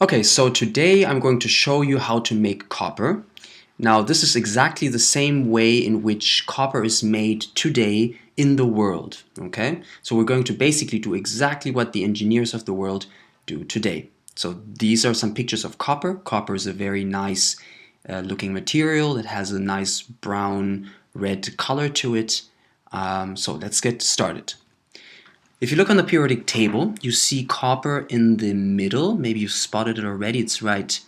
Okay, so today I'm going to show you how to make copper. Now, this is exactly the same way in which copper is made today in the world, okay? So we're going to basically do exactly what the engineers of the world do today. So these are some pictures of copper. Copper is a very nice looking material. It has a nice brown red color to it. So let's get started. If you look on the periodic table, you see copper in the middle. Maybe you've spotted it already. It's right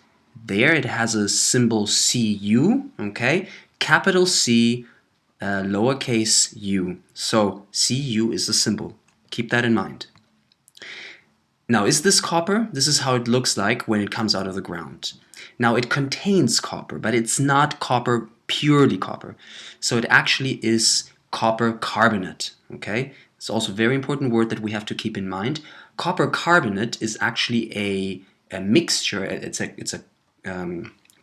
there. It has a symbol Cu, okay? Capital C, lowercase u. So Cu is the symbol. Keep that in mind. Now, is this copper? This is how it looks like when it comes out of the ground. Now, it contains copper, but it's not copper, purely copper. So it actually is copper carbonate, okay? It's also a very important word that we have to keep in mind. Copper carbonate is actually a mixture, it's a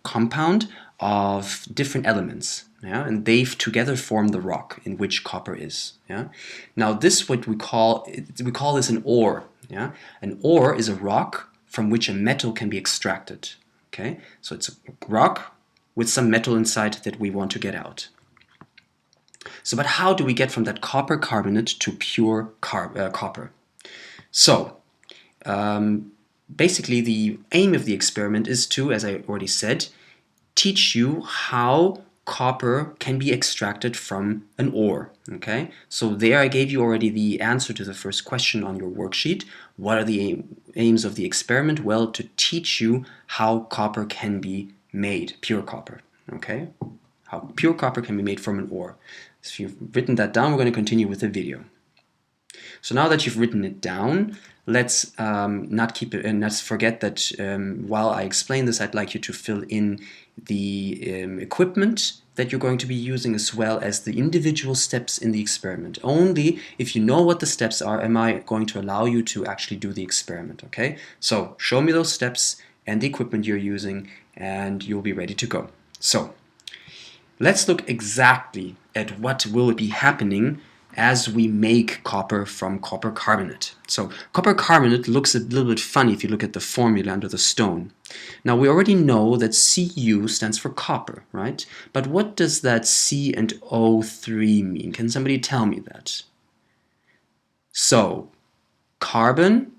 compound of different elements, yeah, and they've together form the rock in which copper is. Yeah, now this what we call this an ore. Yeah, an ore is a rock from which a metal can be extracted. Okay, so it's a rock with some metal inside that we want to get out. So, but how do we get from that copper carbonate to pure copper? So, basically the aim of the experiment is to, as I already said, teach you how copper can be extracted from an ore. Okay, so there I gave you already the answer to the first question on your worksheet. What are the aims of the experiment? Well, to teach you how copper can be made, pure copper. Okay, how pure copper can be made from an ore. So if you've written that down, we're going to continue with the video. So now that you've written it down, let's not keep it, and let's forget that while I explain this, I'd like you to fill in the equipment that you're going to be using, as well as the individual steps in the experiment. Only if you know what the steps are, am I going to allow you to actually do the experiment, okay? So show me those steps and the equipment you're using, and you'll be ready to go. So let's look exactly at what will be happening as we make copper from copper carbonate. So copper carbonate looks a little bit funny if you look at the formula under the stone. Now we already know that Cu stands for copper, right? But what does that C and O3 mean? Can somebody tell me that? So carbon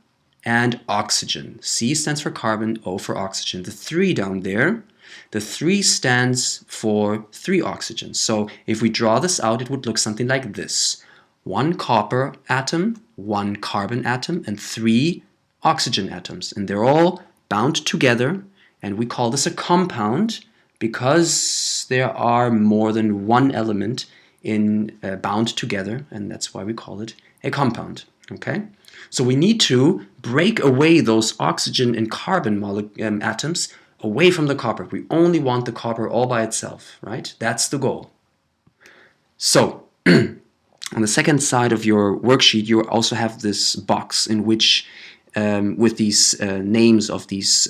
and oxygen. C stands for carbon, O for oxygen. The 3 down there, the 3 stands for 3 oxygens. So if we draw this out, it would look something like this. 1 copper atom, 1 carbon atom, and 3 oxygen atoms. And they're all bound together, and we call this a compound because there are more than one element bound together, and that's why we call it a compound. Okay? So we need to break away those oxygen and carbon atoms away from the copper. We only want the copper all by itself, right? That's the goal. So on the second side of your worksheet, you also have this box in which with these names of these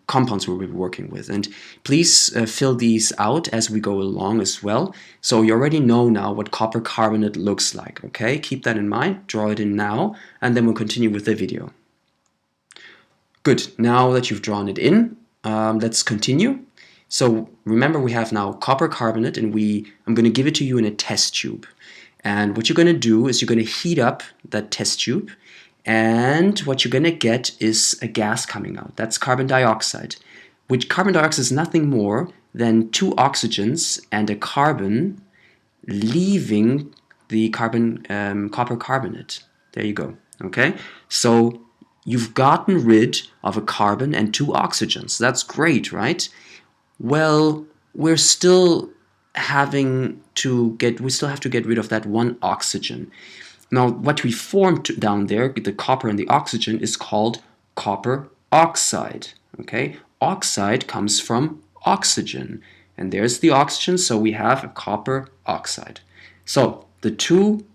compounds we'll be working with. And please fill these out as we go along as well. So you already know now what copper carbonate looks like, okay? Keep that in mind, draw it in now, and then we'll continue with the video. Good, now that you've drawn it in, let's continue. So remember, we have now copper carbonate, and I'm going to give it to you in a test tube. And what you're going to do is you're going to heat up that test tube, and what you're going to get is a gas coming out. That's carbon dioxide, which carbon dioxide is nothing more than 2 oxygens and a carbon leaving the copper carbonate. There you go. Okay, so you've gotten rid of a carbon and 2 oxygens. That's great, right? Well, we still have to get rid of that 1 oxygen. Now, what we formed down there, the copper and the oxygen, is called copper oxide. Okay, oxide comes from oxygen, and there's the oxygen, so we have a copper oxide. So the 2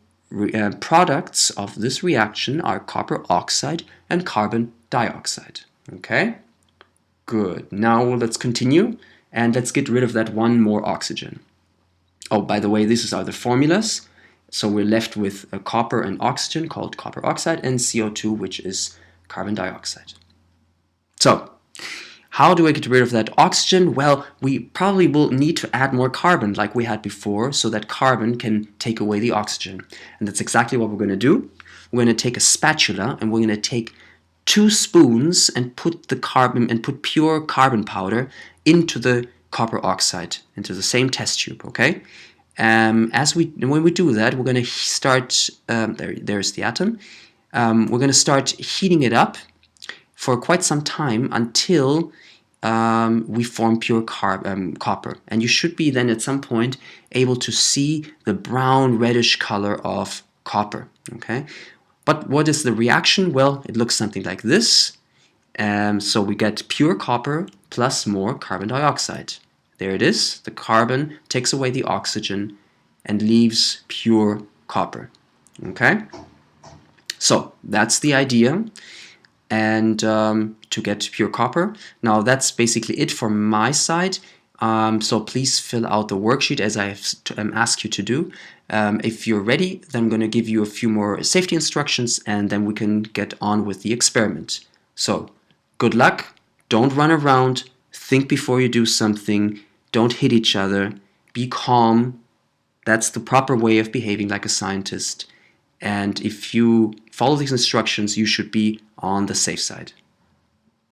products of this reaction are copper oxide and carbon dioxide. Okay, good. Now let's continue, and let's get rid of that 1 more oxygen. Oh, by the way, these are the formulas. So we're left with a copper and oxygen called copper oxide, and CO2, which is carbon dioxide. So How do I get rid of that oxygen? Well, we probably will need to add more carbon like we had before, so that carbon can take away the oxygen. And that's exactly what we're going to do. We're going to take a spatula and we're going to take 2 spoons and put pure carbon powder into the copper oxide, into the same test tube, okay? When we do that, we're going to start, there's the atom. We're going to start heating it up for quite some time until we form pure copper. And you should be then at some point able to see the brown reddish color of copper, okay? But what is the reaction? Well, it looks something like this. So we get pure copper plus more carbon dioxide. There it is. The carbon takes away the oxygen and leaves pure copper. Okay? So that's the idea. And to get pure copper. Now that's basically it from my side. So please fill out the worksheet as I have asked you to do. If you're ready, then I'm going to give you a few more safety instructions and then we can get on with the experiment. So good luck. Don't run around. Think before you do something. Don't hit each other. Be calm. That's the proper way of behaving like a scientist. And if you follow these instructions, you should be on the safe side.